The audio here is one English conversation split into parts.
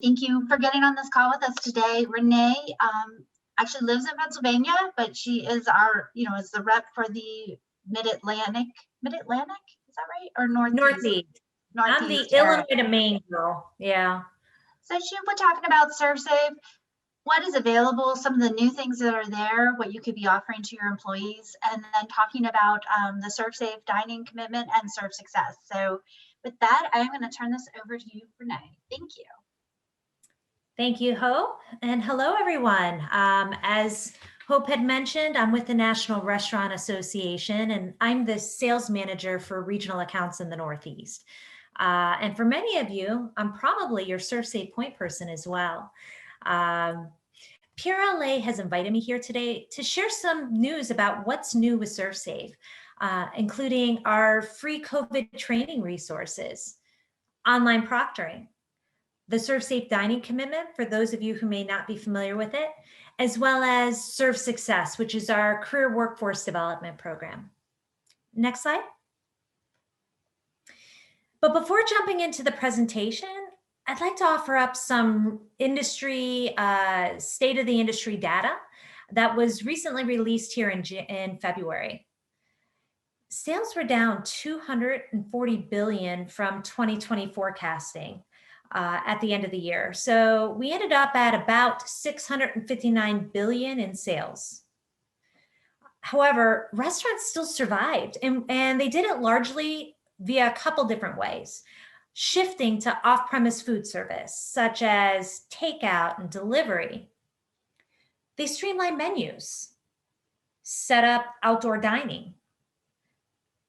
Thank you for getting on this call with us today. Renee actually lives in Pennsylvania, but she is is the rep for the Mid-Atlantic. Mid-Atlantic, is that right? Or Northeast? Northeast. I'm the Northeast area. Illinois to Maine girl. Yeah. So we're talking about ServSafe, what is available, some of the new things that are there, what you could be offering to your employees, and then talking about the ServSafe dining commitment and ServSuccess. So with that, I'm going to turn this over to you, Renee. Thank you. Thank you, Hope. And hello, everyone. As Hope had mentioned, I'm with the National Restaurant Association, and I'm the sales manager for regional accounts in the Northeast. And for many of you, I'm probably your ServSafe point person as well. Pure LA has invited me here today to share some news about what's new with ServSafe, including our free COVID training resources, online proctoring, the ServSafe dining commitment for those of you who may not be familiar with it, as well as ServSuccess, which is our career workforce development program. Next slide. But before jumping into the presentation, I'd like to offer up some industry, state of the industry data that was recently released here in February. Sales were down $240 billion from 2020 forecasting at the end of the year. So we ended up at about $659 billion in sales. However, restaurants still survived, and they did it largely via a couple different ways. Shifting to off-premise food service, such as takeout and delivery. They streamlined menus, set up outdoor dining,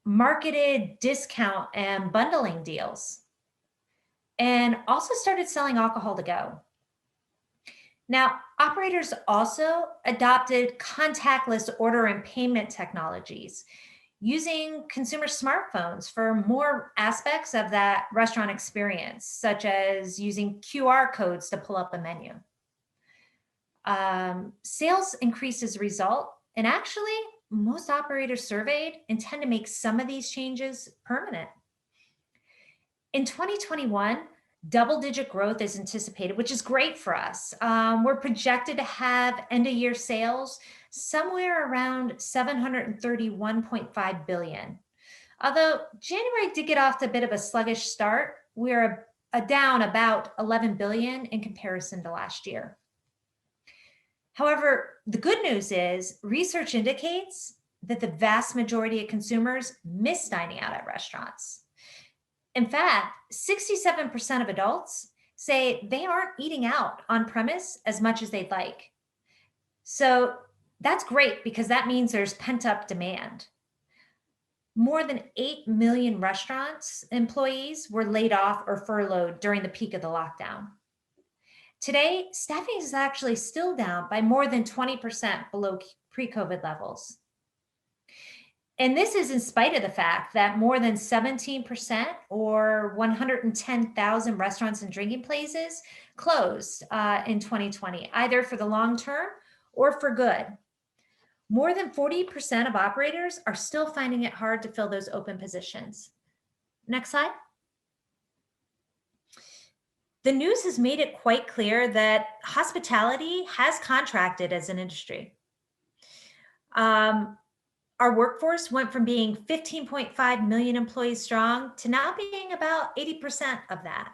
marketed discount and bundling deals, and also started selling alcohol to go. Now, operators also adopted contactless order and payment technologies, using consumer smartphones for more aspects of that restaurant experience, such as using QR codes to pull up a menu. Sales increased as a result, and actually, most operators surveyed intend to make some of these changes permanent. In 2021, double-digit growth is anticipated, which is great for us. We're projected to have end-of-year sales somewhere around $731.5 billion. Although January did get off to a bit of a sluggish start, we're down about $11 billion in comparison to last year. However, the good news is research indicates that the vast majority of consumers miss dining out at restaurants. In fact, 67% of adults say they aren't eating out on premise as much as they'd like. So that's great because that means there's pent-up demand. More than 8 million restaurants employees were laid off or furloughed during the peak of the lockdown. Today, staffing is actually still down by more than 20% below pre-COVID levels. And this is in spite of the fact that more than 17% or 110,000 restaurants and drinking places closed in 2020, either for the long term or for good. More than 40% of operators are still finding it hard to fill those open positions. Next slide. The news has made it quite clear that hospitality has contracted as an industry. Our workforce went from being 15.5 million employees strong to now being about 80% of that.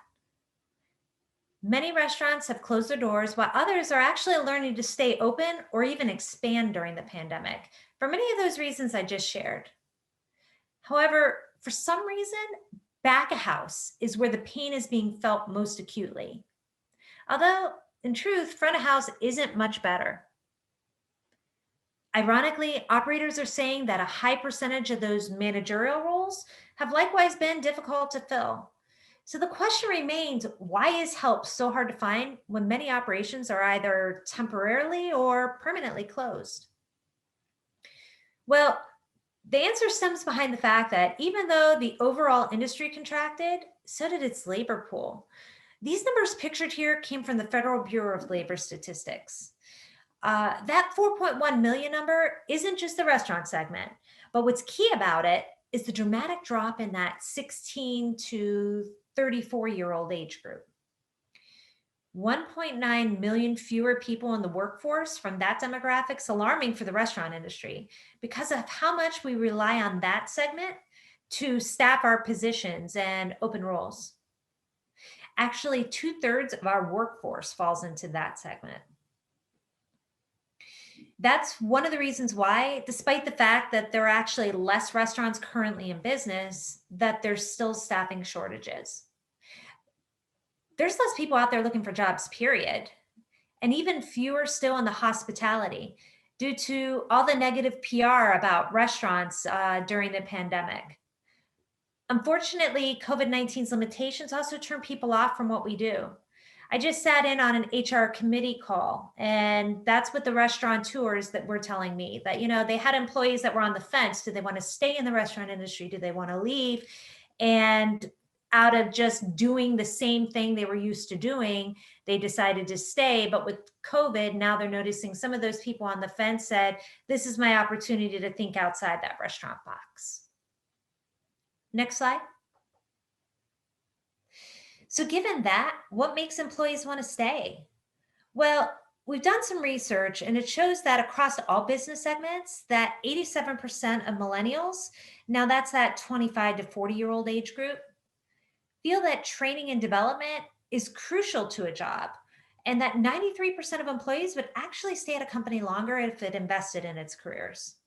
Many restaurants have closed their doors while others are actually learning to stay open or even expand during the pandemic for many of those reasons I just shared. However, for some reason, back of house is where the pain is being felt most acutely. Although, in truth, front of house isn't much better. Ironically, operators are saying that a high percentage of those managerial roles have likewise been difficult to fill. So the question remains, why is help so hard to find when many operations are either temporarily or permanently closed? Well, the answer stems behind the fact that even though the overall industry contracted, so did its labor pool. These numbers pictured here came from the Federal Bureau of Labor Statistics. That 4.1 million number isn't just the restaurant segment, but what's key about it is the dramatic drop in that 16 to 34-year-old age group. 1.9 million fewer people in the workforce from that demographic is alarming for the restaurant industry because of how much we rely on that segment to staff our positions and open roles. Actually, 2/3 of our workforce falls into that segment. That's one of the reasons why, despite the fact that there are actually less restaurants currently in business, that there's still staffing shortages. There's less people out there looking for jobs, period. And even fewer still in the hospitality due to all the negative PR about restaurants during the pandemic. Unfortunately, COVID-19's limitations also turn people off from what we do. I just sat in on an HR committee call, and that's what the restaurateurs that were telling me that, they had employees that were on the fence. Do they want to stay in the restaurant industry? Do they want to leave? And out of just doing the same thing they were used to doing, they decided to stay. But with COVID, now they're noticing some of those people on the fence said, this is my opportunity to think outside that restaurant box. Next slide. So given that, what makes employees want to stay? Well, we've done some research and it shows that across all business segments that 87% of millennials, now that's that 25 to 40-year-old age group, feel that training and development is crucial to a job, and that 93% of employees would actually stay at a company longer if it invested in its careers.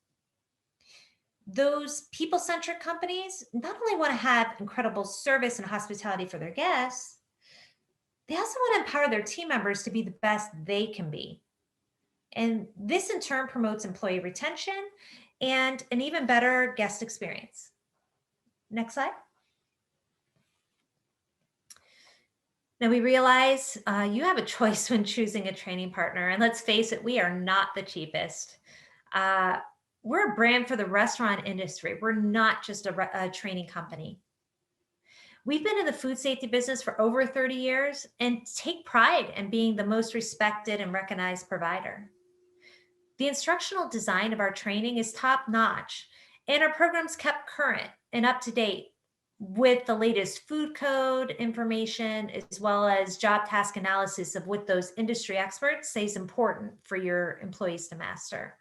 Those people-centric companies not only want to have incredible service and hospitality for their guests, they also want to empower their team members to be the best they can be. And this in turn promotes employee retention and an even better guest experience. Next slide. Now we realize you have a choice when choosing a training partner, and let's face it, we are not the cheapest. We're a brand for the restaurant industry. We're not just a training company. We've been in the food safety business for over 30 years and take pride in being the most respected and recognized provider. The instructional design of our training is top notch, and our programs kept current and up to date with the latest food code information, as well as job task analysis of what those industry experts say is important for your employees to master.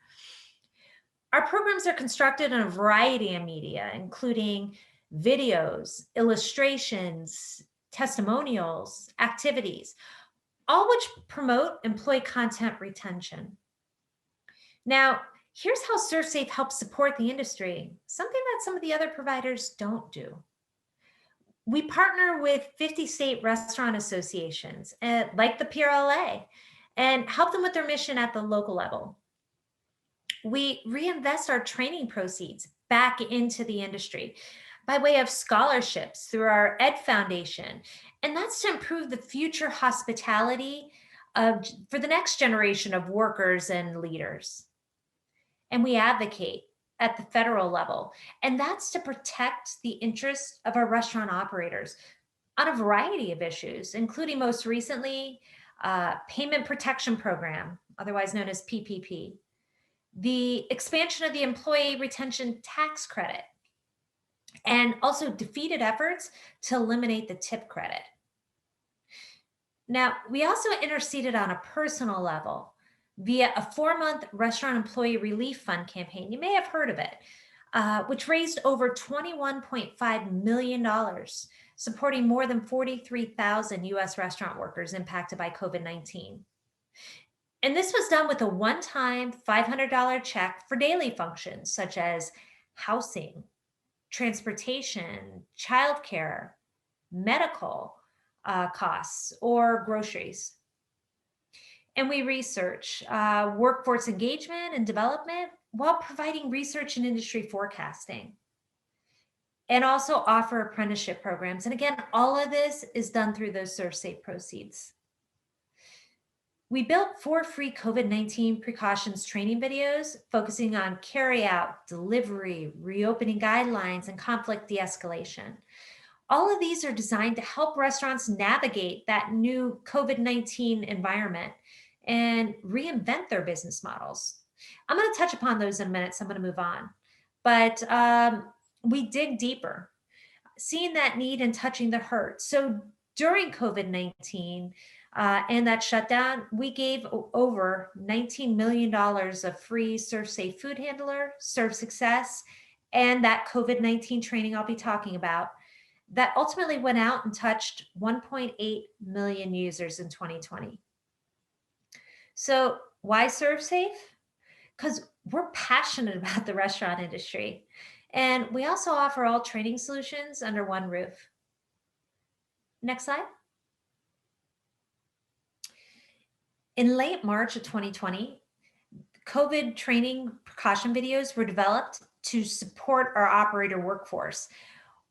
Our programs are constructed in a variety of media, including videos, illustrations, testimonials, activities, all which promote employee content retention. Now, here's how ServSafe helps support the industry, something that some of the other providers don't do. We partner with 50 state restaurant associations, like the PRLA, and help them with their mission at the local level. We reinvest our training proceeds back into the industry by way of scholarships through our Ed Foundation. And that's to improve the future hospitality for the next generation of workers and leaders. And we advocate at the federal level, and that's to protect the interests of our restaurant operators on a variety of issues, including most recently, Payment Protection Program, otherwise known as PPP, the expansion of the Employee Retention Tax Credit, and also defeated efforts to eliminate the tip credit. Now, we also interceded on a personal level via a 4-month Restaurant Employee Relief Fund campaign. You may have heard of it, which raised over $21.5 million, supporting more than 43,000 U.S. restaurant workers impacted by COVID-19. And this was done with a one-time $500 check for daily functions such as housing, transportation, childcare, medical costs, or groceries. And we research workforce engagement and development while providing research and industry forecasting, and also offer apprenticeship programs. And again, all of this is done through those ServSafe proceeds. We built 4 free COVID-19 precautions training videos focusing on carryout, delivery, reopening guidelines, and conflict de-escalation. All of these are designed to help restaurants navigate that new COVID-19 environment and reinvent their business models. I'm going to touch upon those in a minute, so I'm going to move on. But we dig deeper, seeing that need and touching the hurt. So during COVID-19, and that shutdown, we gave over $19 million of free ServSafe food handler, ServSuccess, and that COVID-19 training I'll be talking about that ultimately went out and touched 1.8 million users in 2020. So why ServSafe? Because we're passionate about the restaurant industry. And we also offer all training solutions under one roof. Next slide. In late March of 2020, COVID training precaution videos were developed to support our operator workforce.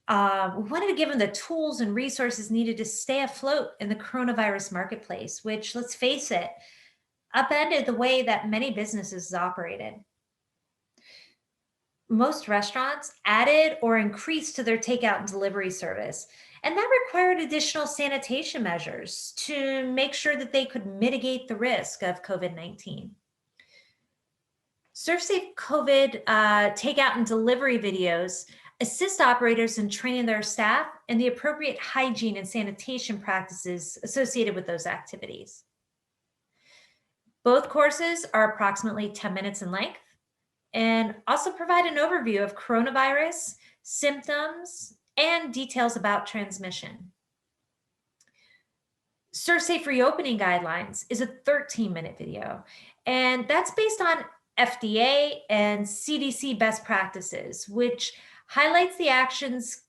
We wanted to give them the tools and resources needed to stay afloat in the coronavirus marketplace, which, let's face it, upended the way that many businesses operated. Most restaurants added or increased to their takeout and delivery service, and that required additional sanitation measures to make sure that they could mitigate the risk of COVID-19. ServSafe COVID takeout and delivery videos assist operators in training their staff and the appropriate hygiene and sanitation practices associated with those activities. Both courses are approximately 10 minutes in length and also provide an overview of coronavirus, symptoms, and details about transmission. ServSafe Reopening Guidelines is a 13-minute video, and that's based on FDA and CDC best practices, which highlights the actions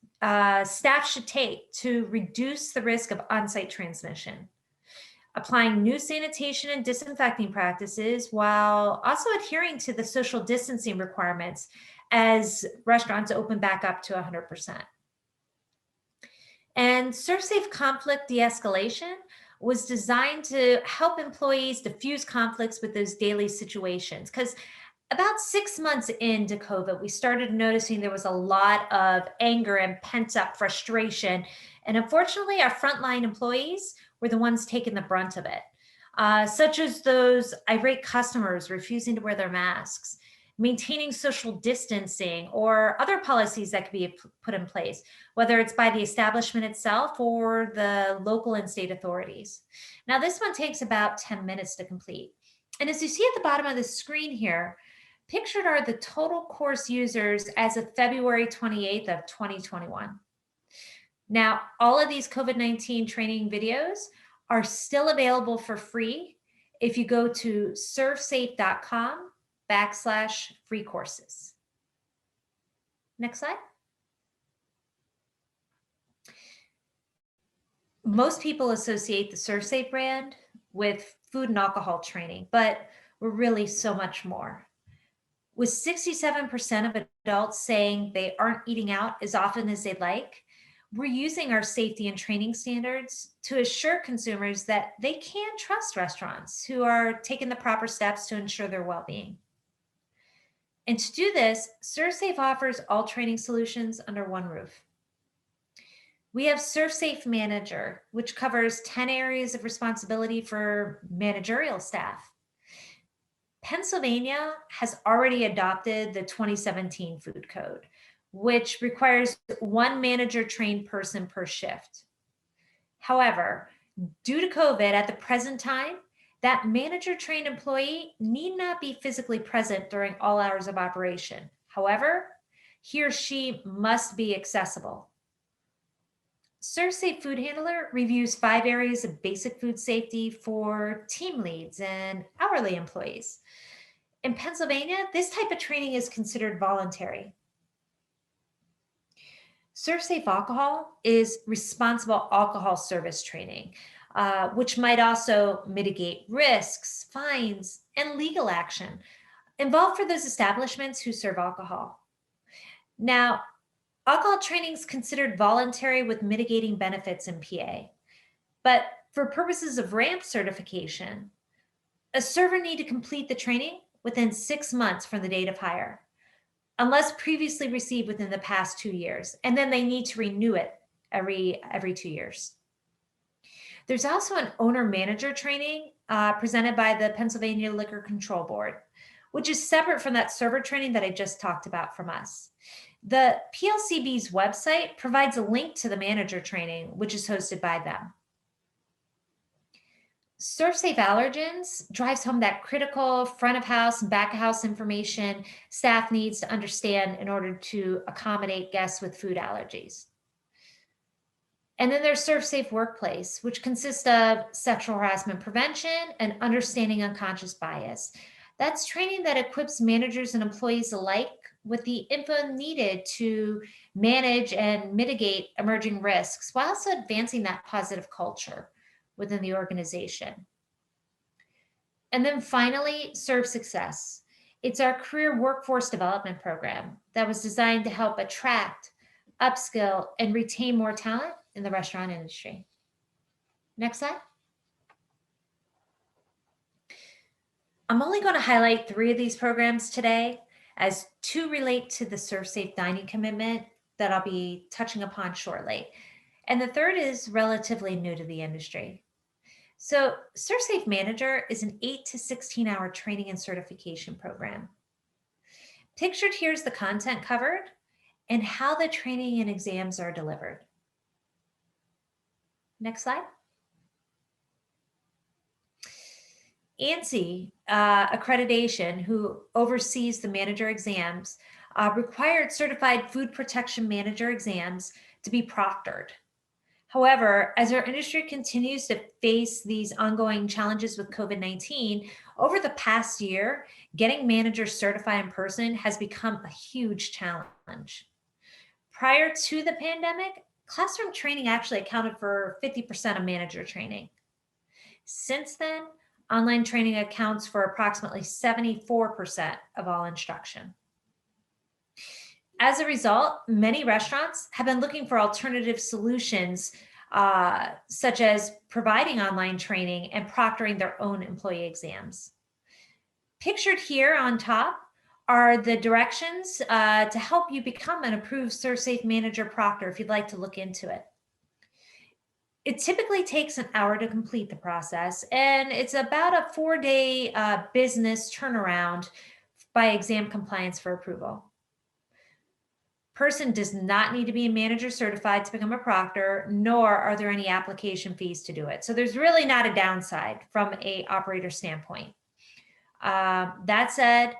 staff should take to reduce the risk of on-site transmission, applying new sanitation and disinfecting practices while also adhering to the social distancing requirements as restaurants open back up to 100%. And ServSafe Conflict De-escalation was designed to help employees diffuse conflicts with those daily situations. Because about 6 months into COVID, we started noticing there was a lot of anger and pent-up frustration. And unfortunately, our frontline employees were the ones taking the brunt of it, such as those irate customers refusing to wear their masks, maintaining social distancing, or other policies that could be put in place, whether it's by the establishment itself or the local and state authorities. Now, this one takes about 10 minutes to complete. And as you see at the bottom of the screen here, pictured are the total course users as of February 28th of 2021. Now, all of these COVID-19 training videos are still available for free if you go to servsafe.com/free courses. Next slide. Most people associate the ServSafe brand with food and alcohol training, but we're really so much more. With 67% of adults saying they aren't eating out as often as they'd like, we're using our safety and training standards to assure consumers that they can trust restaurants who are taking the proper steps to ensure their well-being. And to do this, ServSafe offers all training solutions under one roof. We have ServSafe Manager, which covers 10 areas of responsibility for managerial staff. Pennsylvania has already adopted the 2017 Food Code, which requires one manager trained person per shift. However, due to COVID at the present time, that manager trained employee need not be physically present during all hours of operation. However, he or she must be accessible. ServSafe Food Handler reviews 5 areas of basic food safety for team leads and hourly employees. In Pennsylvania, this type of training is considered voluntary. ServSafe Alcohol is responsible alcohol service training, which might also mitigate risks, fines, and legal action involved for those establishments who serve alcohol. Now, alcohol training is considered voluntary with mitigating benefits in PA, but for purposes of RAMP certification, a server need to complete the training within 6 months from the date of hire, unless previously received within the past 2 years, and then they need to renew it every 2 years. There's also an owner-manager training presented by the Pennsylvania Liquor Control Board, which is separate from that server training that I just talked about from us. The PLCB's website provides a link to the manager training, which is hosted by them. ServSafe allergens drives home that critical front of house and back of house information staff needs to understand in order to accommodate guests with food allergies. And then there's ServSafe Workplace, which consists of sexual harassment prevention and understanding unconscious bias. That's training that equips managers and employees alike with the info needed to manage and mitigate emerging risks while also advancing that positive culture within the organization. And then finally, ServSuccess. It's our career workforce development program that was designed to help attract, upskill, and retain more talent in the restaurant industry. Next slide. I'm only going to highlight 3 of these programs today, as 2 relate to the ServSafe dining commitment that I'll be touching upon shortly. And the third is relatively new to the industry. So ServSafe Manager is an 8 to 16 hour training and certification program. Pictured here is the content covered and how the training and exams are delivered. Next slide. ANSI accreditation, who oversees the manager exams, required certified food protection manager exams to be proctored. However, as our industry continues to face these ongoing challenges with COVID-19, over the past year, getting managers certified in person has become a huge challenge. Prior to the pandemic, classroom training actually accounted for 50% of manager training. Since then, online training accounts for approximately 74% of all instruction. As a result, many restaurants have been looking for alternative solutions, such as providing online training and proctoring their own employee exams. Pictured here on top are the directions to help you become an approved ServSafe Manager Proctor if you'd like to look into it. It typically takes an hour to complete the process, and it's about a 4-day business turnaround by exam compliance for approval. Person does not need to be a manager certified to become a proctor, nor are there any application fees to do it. So there's really not a downside from an operator standpoint. That said,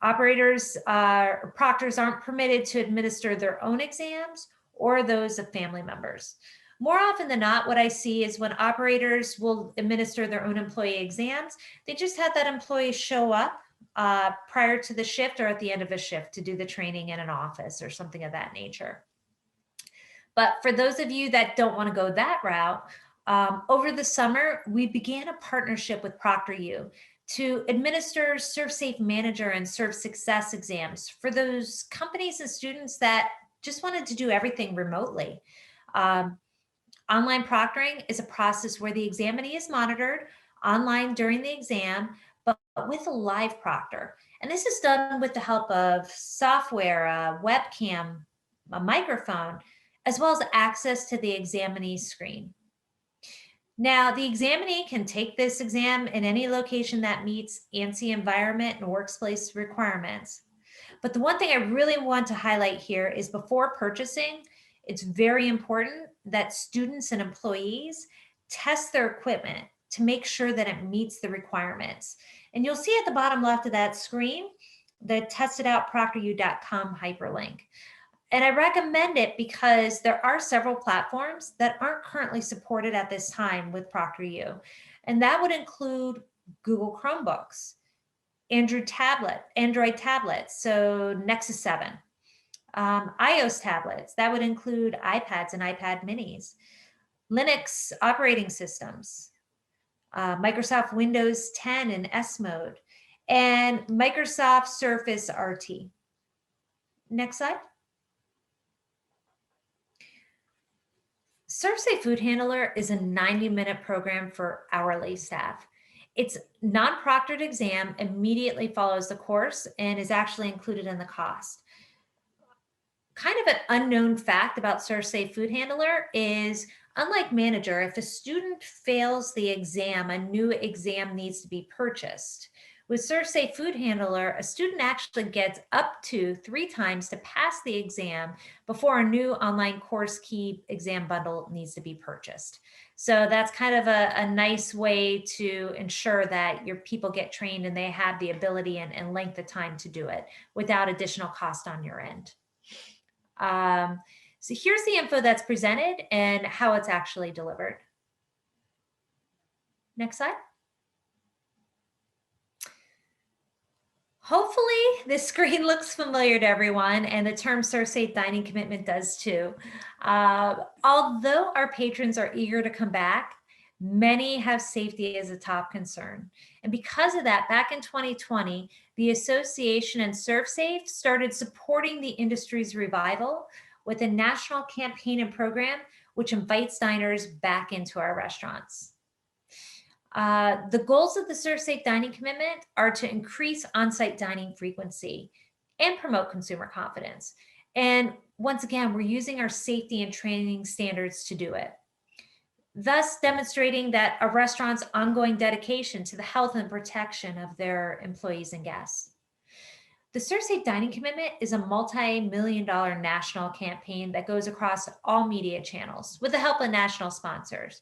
operators, proctors aren't permitted to administer their own exams or those of family members. More often than not, what I see is when operators will administer their own employee exams, they just have that employee show up prior to the shift or at the end of a shift to do the training in an office or something of that nature. But for those of you that don't want to go that route, over the summer, we began a partnership with ProctorU to administer ServSafe Manager and ServSuccess exams for those companies and students that just wanted to do everything remotely. Online proctoring is a process where the examinee is monitored online during the exam, but with a live proctor. And this is done with the help of software, a webcam, a microphone, as well as access to the examinee's screen. Now, the examinee can take this exam in any location that meets ANSI environment and workplace requirements. But the one thing I really want to highlight here is before purchasing, it's very important that students and employees test their equipment to make sure that it meets the requirements. And you'll see at the bottom left of that screen, the testidoutproctoru.com hyperlink. And I recommend it because there are several platforms that aren't currently supported at this time with ProctorU. And that would include Google Chromebooks, Android tablets, so Nexus 7, iOS tablets, that would include iPads and iPad minis, Linux operating systems, Microsoft Windows 10 and S mode, and Microsoft Surface RT. Next slide. ServSafe Food Handler is a 90-minute program for hourly staff. Its non-proctored exam immediately follows the course and is actually included in the cost. Kind of an unknown fact about ServSafe Food Handler is, unlike Manager, if a student fails the exam, a new exam needs to be purchased, With ServSafe Food Handler, a student actually gets up to 3 times to pass the exam before a new online course key exam bundle needs to be purchased. So that's kind of a nice way to ensure that your people get trained and they have the ability and length of time to do it without additional cost on your end. So here's the info that's presented and how it's actually delivered. Next slide. Hopefully this screen looks familiar to everyone, and the term ServSafe dining commitment does too. Although our patrons are eager to come back, many have safety as a top concern. And because of that, back in 2020, the association and ServSafe started supporting the industry's revival with a national campaign and program which invites diners back into our restaurants. The goals of the ServSafe dining commitment are to increase on-site dining frequency and promote consumer confidence. And once again, we're using our safety and training standards to do it, thus demonstrating that a restaurant's ongoing dedication to the health and protection of their employees and guests. The ServSafe dining commitment is a multi-million-dollar national campaign that goes across all media channels with the help of national sponsors.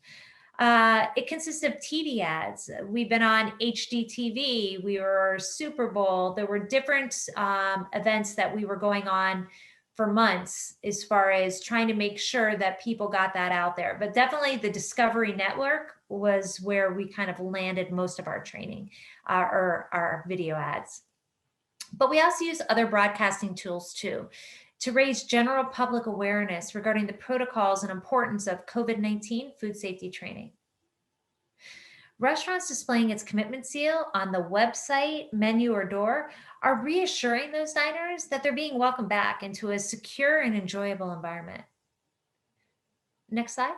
It consists of TV ads. We've been on HDTV. We were Super Bowl. There were different events that we were going on for months as far as trying to make sure that people got that out there. But definitely the Discovery Network was where we kind of landed most of our training or our video ads. But we also use other broadcasting tools too, to raise general public awareness regarding the protocols and importance of COVID-19 food safety training. Restaurants displaying its commitment seal on the website, menu, or door are reassuring those diners that they're being welcomed back into a secure and enjoyable environment. Next slide.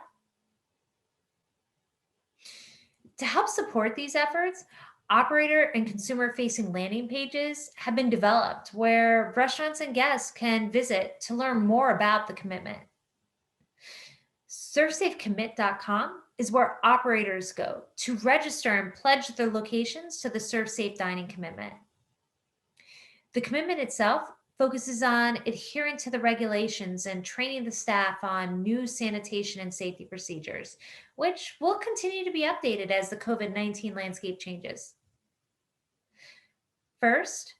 To help support these efforts, operator and consumer-facing landing pages have been developed where restaurants and guests can visit to learn more about the commitment. ServSafeCommit.com is where operators go to register and pledge their locations to the ServSafe dining commitment. The commitment itself focuses on adhering to the regulations and training the staff on new sanitation and safety procedures, which will continue to be updated as the COVID-19 landscape changes. First,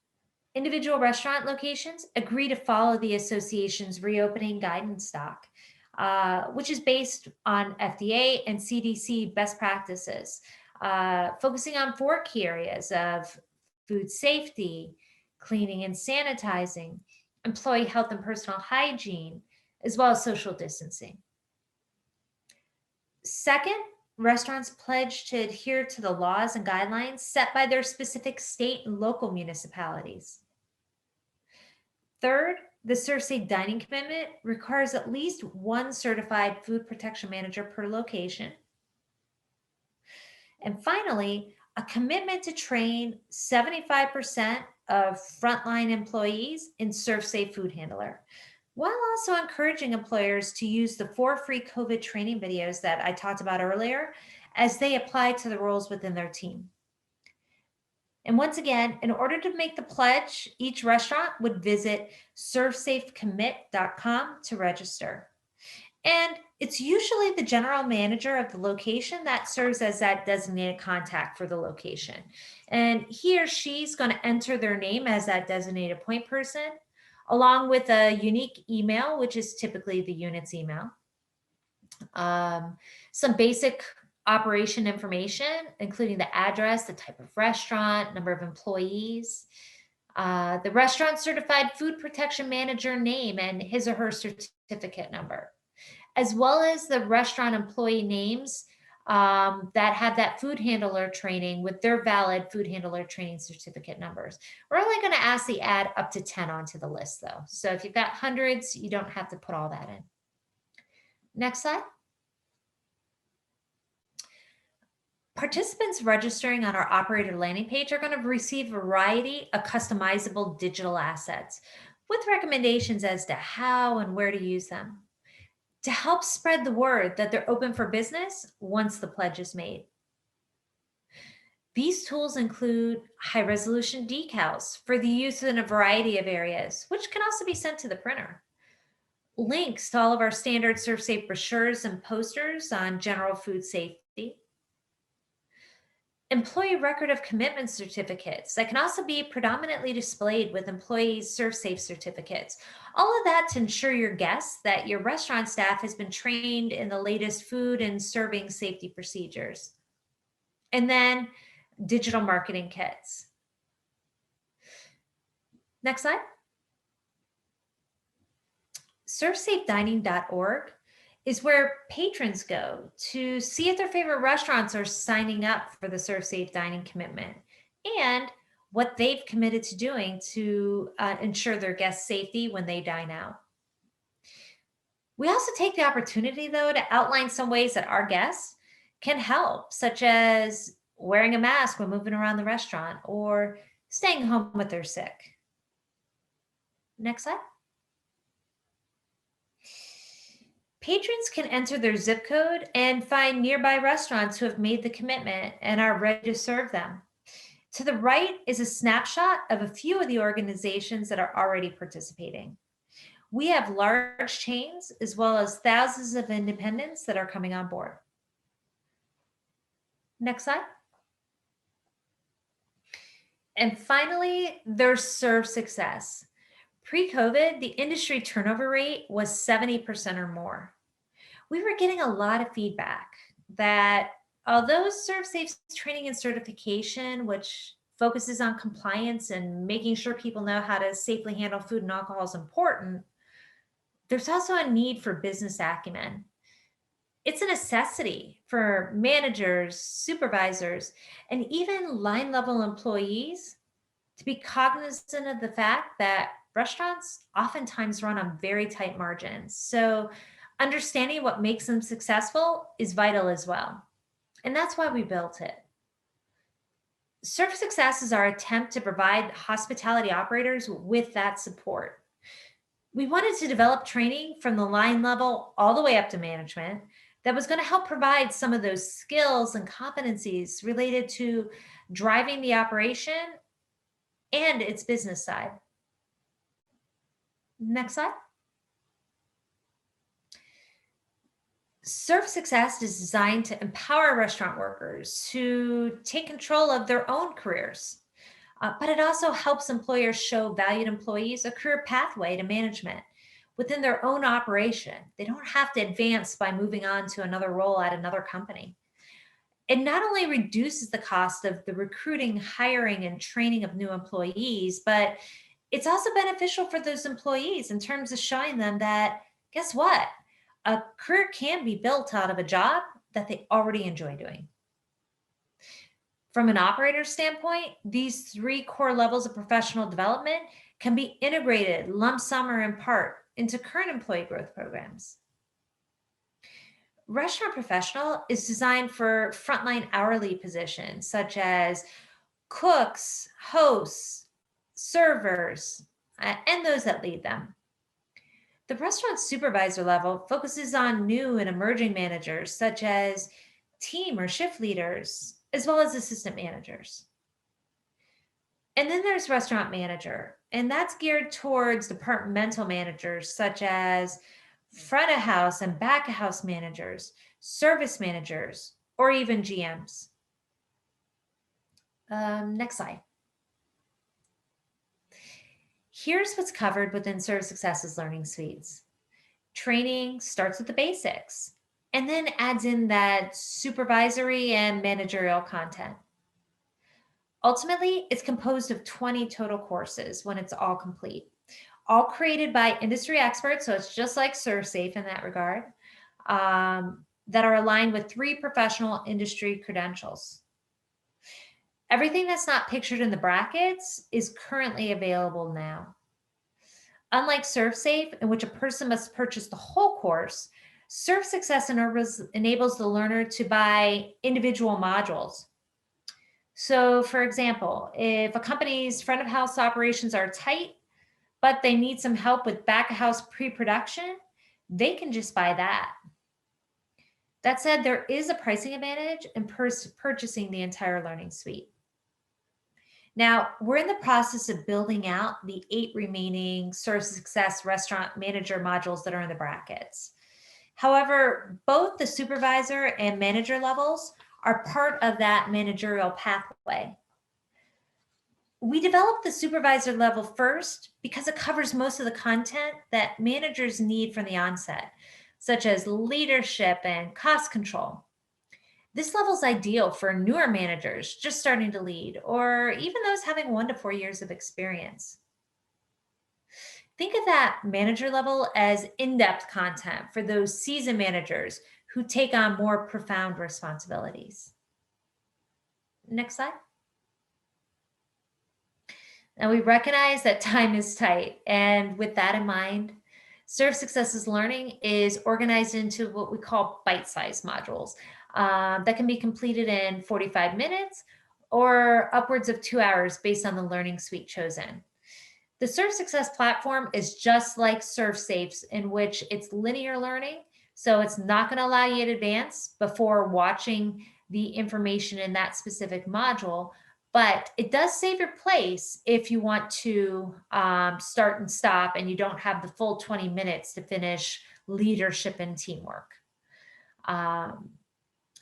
individual restaurant locations agree to follow the association's reopening guidance doc, which is based on FDA and CDC best practices, focusing on 4 key areas of food safety, cleaning and sanitizing, employee health and personal hygiene, as well as social distancing. Second, restaurants pledge to adhere to the laws and guidelines set by their specific state and local municipalities. Third, the ServSafe dining commitment requires at least 1 certified food protection manager per location. And finally, a commitment to train 75% of frontline employees in ServSafe Food Handler, while also encouraging employers to use the 4 free COVID training videos that I talked about earlier as they apply to the roles within their team. And once again, in order to make the pledge, each restaurant would visit ServSafeCommit.com to register. And it's usually the general manager of the location that serves as that designated contact for the location. And he or she's going to enter their name as that designated point person, along with a unique email, which is typically the unit's email. Some basic operation information, including the address, the type of restaurant, number of employees, the restaurant certified food protection manager name and his or her certificate number, as well as the restaurant employee names that have that food handler training with their valid food handler training certificate numbers. We're only going to ask the add up to 10 onto the list though. So if you've got hundreds, you don't have to put all that in. Next slide. Participants registering on our operator landing page are going to receive a variety of customizable digital assets with recommendations as to how and where to use them to help spread the word that they're open for business once the pledge is made. These tools include high-resolution decals for the use in a variety of areas, which can also be sent to the printer. Links to all of our standard ServSafe brochures and posters on general food safety. Employee record of commitment certificates that can also be predominantly displayed with employees' ServSafe certificates. All of that to ensure your guests that your restaurant staff has been trained in the latest food and serving safety procedures. And then digital marketing kits. Next slide. ServSafeDining.org is where patrons go to see if their favorite restaurants are signing up for the ServSafe dining commitment and what they've committed to doing to ensure their guests' safety when they dine out. We also take the opportunity, though, to outline some ways that our guests can help, such as wearing a mask when moving around the restaurant or staying home if they're sick. Next slide. Patrons can enter their zip code and find nearby restaurants who have made the commitment and are ready to serve them. To the right is a snapshot of a few of the organizations that are already participating. We have large chains as well as thousands of independents that are coming on board. Next slide. And finally, there's ServSuccess. Pre-COVID, the industry turnover rate was 70% or more. We were getting a lot of feedback that although ServSafe's training and certification, which focuses on compliance and making sure people know how to safely handle food and alcohol, is important, there's also a need for business acumen. It's a necessity for managers, supervisors, and even line-level employees to be cognizant of the fact that restaurants oftentimes run on very tight margins. So understanding what makes them successful is vital as well. And that's why we built it. ServSuccess is our attempt to provide hospitality operators with that support. We wanted to develop training from the line level all the way up to management that was going to help provide some of those skills and competencies related to driving the operation and its business side. Next slide. ServSuccess is designed to empower restaurant workers to take control of their own careers, but it also helps employers show valued employees a career pathway to management within their own operation. They don't have to advance by moving on to another role at another company. It not only reduces the cost of the recruiting, hiring, and training of new employees, but it's also beneficial for those employees in terms of showing them that, guess what? A career can be built out of a job that they already enjoy doing. From an operator standpoint, these 3 core levels of professional development can be integrated lump sum or in part into current employee growth programs. Restaurant Professional is designed for frontline hourly positions such as cooks, hosts, servers, and those that lead them. The restaurant supervisor level focuses on new and emerging managers such as team or shift leaders, as well as assistant managers. And then there's restaurant manager, and that's geared towards departmental managers such as front of house and back of house managers, service managers, or even GMs. Next slide. Here's what's covered within ServSuccess's learning suites. Training starts with the basics and then adds in that supervisory and managerial content. Ultimately, it's composed of 20 total courses when it's all complete, all created by industry experts, so it's just like ServSafe in that regard, that are aligned with 3 professional industry credentials. Everything that's not pictured in the brackets is currently available now. Unlike ServSafe, in which a person must purchase the whole course, ServSuccess enables the learner to buy individual modules. So for example, if a company's front of house operations are tight, but they need some help with back of house pre-production, they can just buy that. That said, there is a pricing advantage in purchasing the entire learning suite. Now, we're in the process of building out the 8 remaining ServSuccess Restaurant Manager modules that are in the brackets. However, both the supervisor and manager levels are part of that managerial pathway. We developed the supervisor level first because it covers most of the content that managers need from the onset, such as leadership and cost control. This level is ideal for newer managers just starting to lead, or even those having 1 to 4 years of experience. Think of that manager level as in-depth content for those seasoned managers who take on more profound responsibilities. Next slide. Now we recognize that time is tight, and with that in mind, ServSuccess's learning is organized into what we call bite-sized modules that can be completed in 45 minutes or upwards of 2 hours based on the learning suite chosen. The ServSuccess platform is just like ServSafe's, in which it's linear learning, so it's not going to allow you to advance before watching the information in that specific module, but it does save your place if you want to start and stop and you don't have the full 20 minutes to finish leadership and teamwork.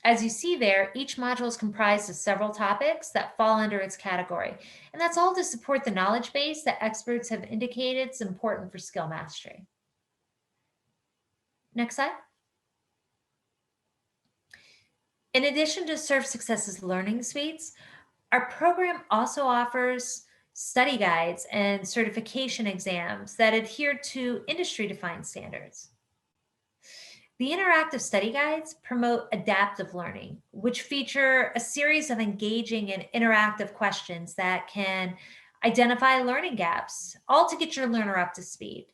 As you see there, each module is comprised of several topics that fall under its category, and that's all to support the knowledge base that experts have indicated is important for skill mastery. Next slide. In addition to ServSuccess's learning suites, our program also offers study guides and certification exams that adhere to industry-defined standards. The interactive study guides promote adaptive learning, which feature a series of engaging and interactive questions that can identify learning gaps, all to get your learner up to speed.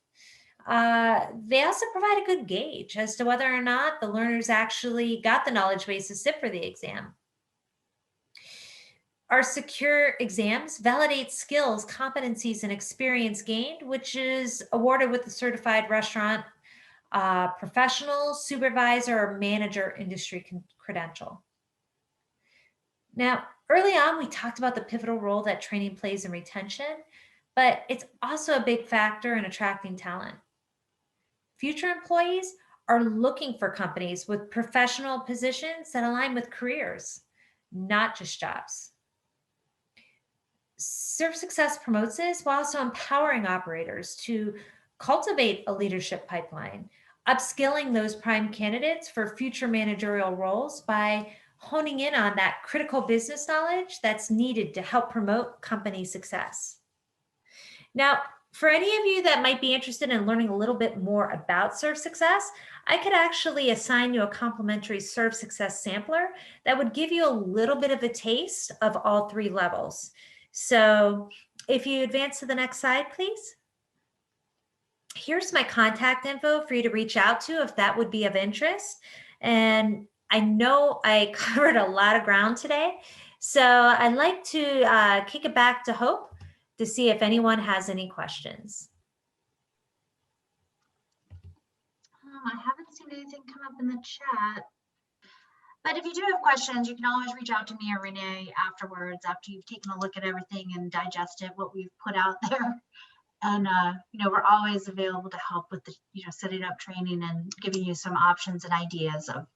They also provide a good gauge as to whether or not the learners actually got the knowledge base to sit for the exam. Our secure exams validate skills, competencies, and experience gained, which is awarded with the certified restaurant professional, supervisor, or manager industry credential. Now, early on, we talked about the pivotal role that training plays in retention, but it's also a big factor in attracting talent. Future employees are looking for companies with professional positions that align with careers, not just jobs. ServSuccess promotes this while also empowering operators to cultivate a leadership pipeline, upskilling those prime candidates for future managerial roles by honing in on that critical business knowledge that's needed to help promote company success. Now, for any of you that might be interested in learning a little bit more about ServSuccess, I could actually assign you a complimentary ServSuccess sampler that would give you a little bit of a taste of all 3 levels. So if you advance to the next slide, please. Here's my contact info for you to reach out to if that would be of interest. And I know I covered a lot of ground today, so I'd like to kick it back to Hope to see if anyone has any questions. I haven't seen anything come up in the chat. But if you do have questions, you can always reach out to me or Renee afterwards, after you've taken a look at everything and digested what we've put out there. And we're always available to help with the setting up training and giving you some options and ideas of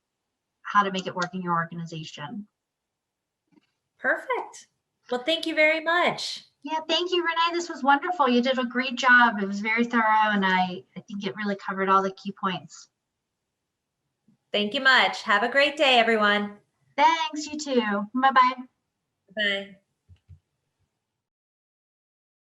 how to make it work in your organization. Perfect. Well, thank you very much. Yeah, thank you, Renee. This was wonderful. You did a great job. It was very thorough, and I think it really covered all the key points. Thank you much. Have a great day, everyone. Thanks, you too. Bye-bye. Bye.